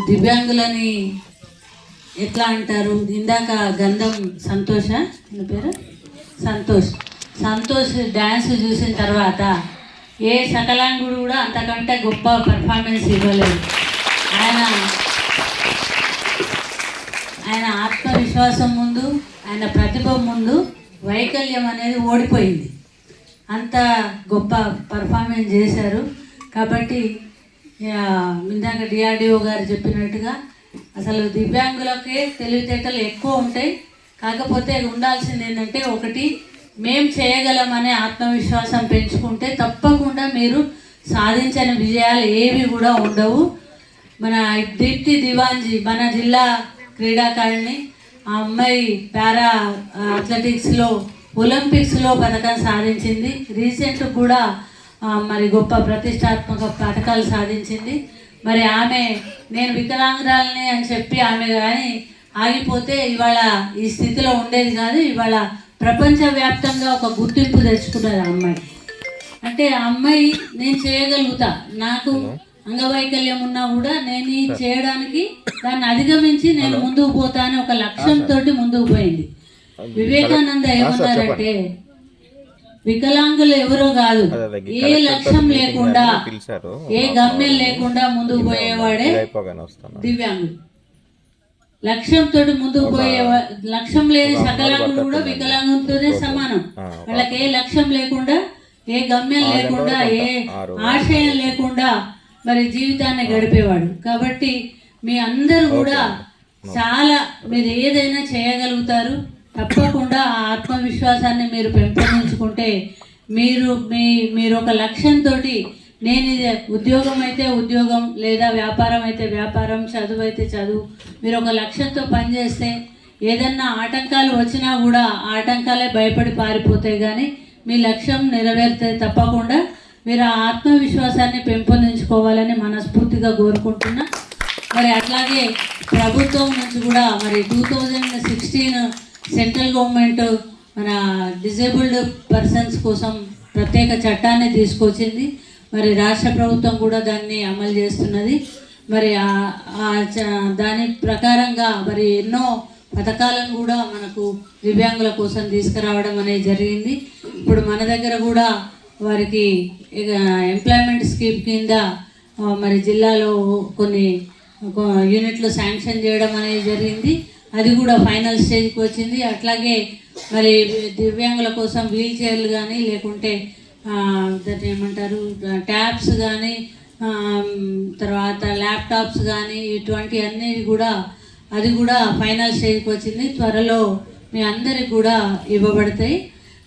దివ్యాంగులని ఎట్లా అంటారు, ఇందాక గంధం సంతోష పేరు సంతోష్ డ్యాన్స్ చూసిన తర్వాత ఏ సకలాంగుడు కూడా అంతకంటే గొప్ప పెర్ఫార్మెన్స్ ఇవ్వలేదు. ఆయన ఆత్మవిశ్వాసం ముందు, ఆయన ప్రతిభ ముందు వైకల్యం అనేది ఓడిపోయింది. అంత గొప్ప పర్ఫార్మెన్స్ చేశారు. కాబట్టి ఇందాక డిఆర్డిఓ గారు చెప్పినట్టుగా అసలు దివ్యాంగులకే తెలివితేటలు ఎక్కువ ఉంటాయి. కాకపోతే ఉండాల్సింది ఏంటంటే, ఒకటి మేము చేయగలమనే ఆత్మవిశ్వాసం పెంచుకుంటే తప్పకుండా మీరు సాధించని విజయాలు ఏవి కూడా ఉండవు. మన దీప్తి దివాంజీ మన జిల్లా క్రీడాకారిణి, ఆ అమ్మాయి పారా అథ్లెటిక్స్లో ఒలింపిక్స్లో పథకం సాధించింది. రీసెంట్ కూడా మరి గొప్ప ప్రతిష్టాత్మక పథకాలు సాధించింది. మరి ఆమె నేను వికలాంగురాలని అని చెప్పి ఆమె కానీ ఆగిపోతే ఇవాళ ఈ స్థితిలో ఉండేది కాదు. ఇవాళ ప్రపంచవ్యాప్తంగా ఒక గుర్తింపు తెచ్చుకున్నది ఆ అమ్మాయి. అంటే ఆ అమ్మాయి నేను చేయగలుగుతా, నాకు అంగవైకల్యం ఉన్నా కూడా నేను చేయడానికి దాన్ని అధిగమించి నేను ముందుకు పోతా అని ఒక లక్ష్యంతో ముందుకు పోయింది. వివేకానంద ఏమన్నారంటే, వికలాంగులు ఎవరో కాదు, ఏ లక్ష్యం లేకుండా ఏ గమ్యం లేకుండా ముందుకు పోయేవాడే దివ్యాంగుడు. లక్ష్యంతో ముందుకు పోయే లక్ష్యం లేని సకలాంగుడు కూడా వికలాంగులతోనే సమానం. వాళ్ళకి ఏ లక్ష్యం లేకుండా, ఏ గమ్యం లేకుండా, ఏ ఆశయం లేకుండా మరి జీవితాన్ని గడిపేవాడు. కాబట్టి మీ అందరూ కూడా చాలా మీరు ఏదైనా చేయగలుగుతారు. తప్పకుండా ఆ ఆత్మవిశ్వాసాన్ని మీరు పెంపొందించుకుంటే మీరు ఒక లక్ష్యంతో, నేను ఇది ఉద్యోగం అయితే ఉద్యోగం, లేదా వ్యాపారం అయితే వ్యాపారం, చదువు అయితే చదువు, మీరు ఒక లక్ష్యంతో పనిచేస్తే ఏదన్నా ఆటంకాలు వచ్చినా కూడా ఆటంకాలే భయపడి పారిపోతాయి. కానీ మీ లక్ష్యం నెరవేరితే తప్పకుండా మీరు ఆ ఆత్మవిశ్వాసాన్ని పెంపొందించుకోవాలని మనస్ఫూర్తిగా కోరుకుంటున్నా. మరి అట్లాగే ప్రభుత్వం నుంచి కూడా మరి 2016 సెంట్రల్ గవర్నమెంట్ మన డిజేబుల్డ్ పర్సన్స్ కోసం ప్రత్యేక చట్టాన్ని తీసుకొచ్చింది. మరి రాష్ట్ర ప్రభుత్వం కూడా దాన్ని అమలు చేస్తున్నది. మరి దాని ప్రకారంగా మరి ఎన్నో పథకాలను కూడా మనకు దివ్యాంగుల కోసం తీసుకురావడం అనేది జరిగింది. ఇప్పుడు మన దగ్గర కూడా వారికి ఎంప్లాయ్మెంట్ స్కీమ్ కింద మరి జిల్లాలో కొన్ని యూనిట్లు శాంక్షన్ చేయడం అనేది జరిగింది. అది కూడా ఫైనల్ స్టేజ్కి వచ్చింది. అట్లాగే మరి దివ్యాంగుల కోసం వీల్ చైర్లు కానీ, లేకుంటే దాన్ని ఏమంటారు ట్యాబ్స్ కానీ, తర్వాత ల్యాప్టాప్స్ కానీ, ఇటువంటి అన్నీ కూడా అది కూడా ఫైనల్ స్టేజ్కి వచ్చింది. త్వరలో మీ అందరికి కూడా ఇవ్వబడతాయి.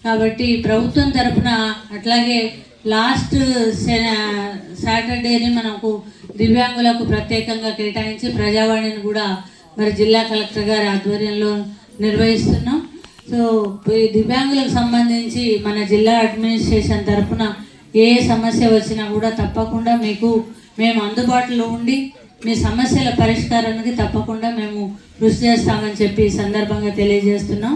కాబట్టి ప్రభుత్వం తరఫున అట్లాగే లాస్ట్ సాటర్డేని మనకు దివ్యాంగులకు ప్రత్యేకంగా కేటాయించి ప్రజావాణిని కూడా మరి జిల్లా కలెక్టర్ గారి ఆధ్వర్యంలో నిర్వహిస్తున్నాం. సో ఈ దివ్యాంగులకు సంబంధించి మన జిల్లా అడ్మినిస్ట్రేషన్ తరఫున ఏ సమస్య వచ్చినా కూడా తప్పకుండా మేము అందుబాటులో ఉండి మీ సమస్యల పరిష్కారానికి తప్పకుండా మేము కృషి చేస్తామని చెప్పి ఈ సందర్భంగా తెలియజేస్తున్నాం.